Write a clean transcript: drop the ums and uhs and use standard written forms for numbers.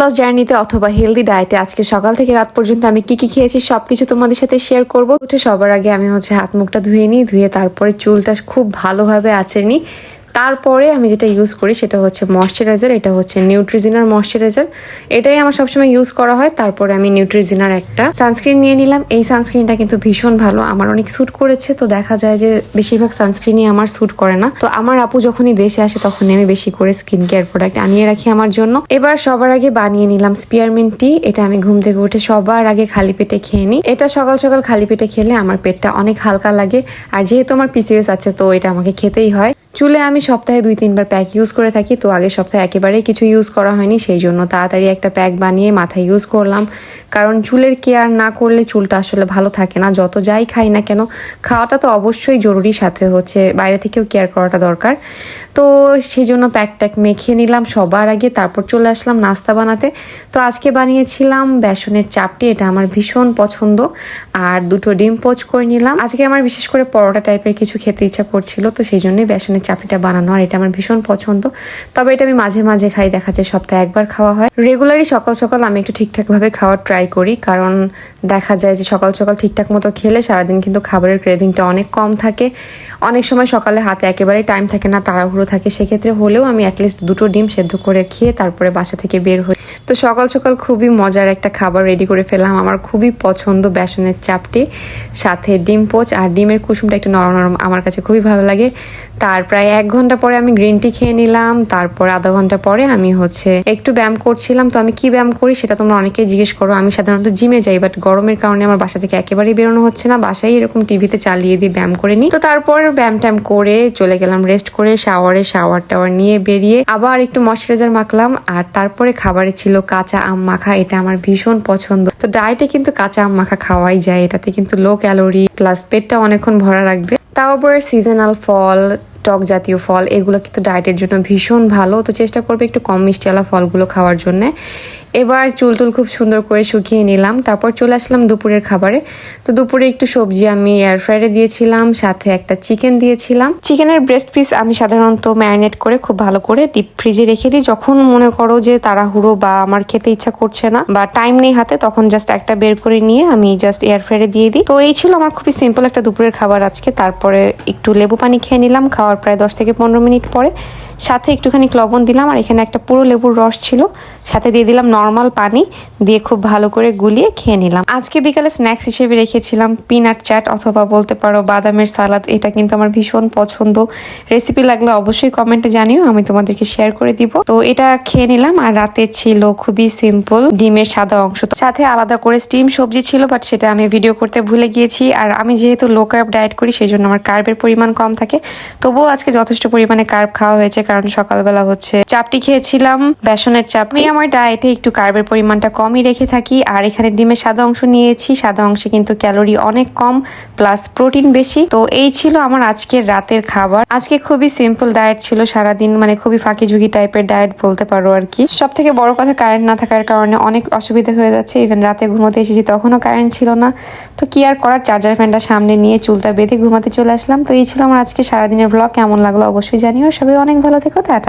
Loss জার্নিতে অথবা healthy ডায়েটে আজকে সকাল থেকে রাত পর্যন্ত আমি কি কি খেয়েছি সবকিছু তোমাদের সাথে শেয়ার করব। উঠে সবার আগে আমি হাত মুখটা ধুয়ে নিই, ধুয়ে তারপরে চুলটা খুব ভালোভাবে আঁচড়ে নিই। তারপরে আমি যেটা ইউজ করি সেটা হচ্ছে ময়শ্চারাইজার। এটা হচ্ছে নিউট্রিজিনার ময়শ্চারাইজার, এটাই আমার সবসময় ইউজ করা হয়। তারপরে আমি নিউট্রিজিনার একটা সানস্ক্রিন নিয়ে নিলাম। এই সানস্ক্রিনটা কিন্তু ভীষণ ভালো, আমার অনেক স্যুট করেছে। তো দেখা যায় যে বেশিরভাগ সানস্ক্রিনই আমার স্যুট করে না। তো আমার আপু যখনই দেশে আসে তখনই আমি বেশি করে স্কিন কেয়ার প্রোডাক্ট আনিয়ে রাখি আমার জন্য। এবার সবার আগে বানিয়ে নিলাম স্পিয়ারমিন্ট টি। এটা আমি ঘুম থেকে উঠে সবার আগে খালি পেটে খেয়ে নিই। এটা সকাল সকাল খালি পেটে খেলে আমার পেটটা অনেক হালকা লাগে, আর যেহেতু আমার পিসিওএস আছে তো এটা আমাকে খেতেই হয়। চুলে আমি সপ্তাহে 2-3 বার প্যাক ইউজ করে থাকি, তো আগের সপ্তাহে একেবারেই কিছু ইউজ করা হয়নি, সেই জন্য তাড়াতাড়ি একটা প্যাক বানিয়ে মাথায় ইউজ করলাম। কারণ চুলের কেয়ার না করলে চুলটা আসলে ভালো থাকে না। যত যাই খাই না কেন, খাওয়াটা তো অবশ্যই জরুরি, সাথে হচ্ছে বাইরে থেকেও কেয়ার করাটা দরকার। তো সেই জন্য প্যাক ট্যাক মেখে নিলাম সবার আগে, তারপর চলে আসলাম নাস্তা বানাতে। তো আজকে বানিয়েছিলাম বেসনের চাপটি, এটা আমার ভীষণ পছন্দ, আর 2টো ডিম পোচ করে নিলাম। আজকে আমার বিশেষ করে পরোটা টাইপের কিছু খেতে ইচ্ছা করছিল, তো সেই জন্যই বেসনের চাপটিটা বানানো, আর এটা আমার ভীষণ পছন্দ। তবে এটা আমি মাঝে মাঝে খাই, দেখা যায় সপ্তাহে একবার খাওয়া হয়। রেগুলারই সকাল সকাল আমি একটু ঠিকঠাক ভাবে খাওয়ার ট্রাই করি, কারণ দেখা যায় যে সকাল সকাল ঠিকঠাক মতো খেলে সারাদিন কিন্তু খাবারের ক্রেভিংটা অনেক কম থাকে। অনেক সময় সকালে হাতে একেবারেই টাইম থাকে না, তাড়াহুড়ো থাকে, সেক্ষেত্রে হলেও আমি অ্যাটলিস্ট 2টো ডিম সেদ্ধ করে খেয়ে তারপরে বাসা থেকে বের হই। তো সকাল সকাল খুবই মজার একটা খাবার রেডি করে ফেললাম। আমার খুবই পছন্দ বেসনের চাপটি, সাথে ডিম পোচ, আর ডিমের কুসুমটা একটু নরম নরম আমার কাছে খুবই ভালো লাগে। তার প্রায় 1 ঘন্টা পরে আমি গ্রিন টি খেয়ে নিলাম। তারপর আধা ঘন্টা পরে আমি একটু ব্যায়াম করছিলাম। তো আমি কি ব্যায়াম করি সেটা তোমরা অনেকেই জিজ্ঞেস করো। আমি সাধারণত জিমে যাই, বাট গরমের কারণে আমার বাসা থেকে একেবারেই বেরোনো হচ্ছে না, বাসায় এরকম টিভিতে চালিয়ে দিয়ে ব্যায়াম করে নিই। তো তারপর ব্যায়াম ট্যাম করে চলে গেলাম রেস্ট করে, শাওয়ার টাওয়ার নিয়ে বেরিয়ে আবার একটু ময়শ্চারাইজার মাখলাম। আর তারপরে খাবারে ছিল কাঁচা আম মাখা, এটা আমার ভীষণ পছন্দ। তো ডায়েটে কিন্তু কাঁচা আম মাখা খাওয়াই যায়, এটাতে কিন্তু লো ক্যালোরি প্লাস পেটটা অনেকক্ষণ ভরা রাখবে। তাও আবার সিজনাল ফল, টক জাতীয় ফল, এগুলো কিন্তু ডায়েটের জন্য ভীষণ ভালো। তো চেষ্টা করবে একটু কম মিষ্টিওয়ালা ফলগুলো খাওয়ার জন্য। এবার চুল খুব সুন্দর করে শুকিয়ে নিলাম, তারপর চলে আসলাম দুপুরের খাবারে। তো দুপুরে একটু সবজি আমি এয়ার ফ্রায়ারে দিয়েছিলাম, সাথে একটা চিকেন দিয়েছিলাম। চিকেনের ব্রেস্ট পিস আমি সাধারণত ম্যারিনেট করে খুব ভালো করে ডিপ ফ্রিজে রেখে দিই। যখন মনে করো যে তাড়াহুড়ো বা আমার খেতে ইচ্ছা করছে না বা টাইম নেই হাতে, তখন জাস্ট একটা বের করে নিয়ে আমি জাস্ট এয়ার ফ্রায়ারে দিয়ে দিই। তো এই ছিল আমার খুবই সিম্পল একটা দুপুরের খাবার আজকে। তারপরে একটু লেবু পানি খেয়ে নিলাম খাওয়ার প্রায় 10 থেকে 15 মিনিট পরে, সাথে একটুখানি লবণ দিলাম, আর এখানে একটা পুরো লেবুর রস ছিল, সাথে দিয়ে দিলাম নর্মাল পানি, দিয়ে খুব ভালো করে গুলিয়ে খেয়ে নিলাম। আজকে বিকালে স্ন্যাক্স হিসেবে রেখেছিলাম পিনাট চাট অথবা বলতে পারো বাদামের সালাদ। এটা কিন্তু আমার ভীষণ পছন্দ। রেসিপি লাগলে অবশ্যই কমেন্টে জানিও, আমি তোমাদেরকে শেয়ার করে দিব। তো এটা খেয়ে নিলাম। আর রাতে ছিল খুবই সিম্পল ডিমের সাদা অংশ, সাথে আলাদা করে স্টিম সবজি ছিল, বাট সেটা আমি ভিডিও করতে ভুলে গিয়েছি। আর আমি যেহেতু লো কার্ব ডায়েট করি সেই জন্য আমার কার্বের পরিমাণ কম থাকে, তবুও আজকে যথেষ্ট পরিমাণে কার্ব খাওয়া হয়েছে, কারণ সকালবেলা চাপটি খেয়েছিলাম, বেসনের চাপ। আমি আমার ডায়েটে একটু কার্বের পরিমাণটা কমই রেখে থাকি। আর এখানে ডিমের সাদা অংশ নিয়েছি, সাদা অংশে কিন্তু ক্যালোরি অনেক কম প্লাস প্রোটিন বেশি। তো এই ছিল আমার আজকের রাতের খাবার। আজকে খুবই সিম্পল ডায়েট ছিল সারাদিন, খুবই ফাঁকি ঝুঁকি টাইপের ডায়েট বলতে পারো আর কি। সব থেকে বড় কথা, কারেন্ট না থাকার কারণে অনেক অসুবিধা হয়ে যাচ্ছে। ইভেন রাতে ঘুমোতে এসেছি তখনও কারেন্ট ছিল না। তো কি আর করার, চার্জার ফ্যানটা সামনে নিয়ে চুলটা বেঁধে ঘুমাতে চলে আসলাম। তো এই ছিল আমার আজকে সারাদিনের ব্লগ। কেমন লাগলো অবশ্যই জানিও। সবাই অনেক ভালো থেকো, টাটা।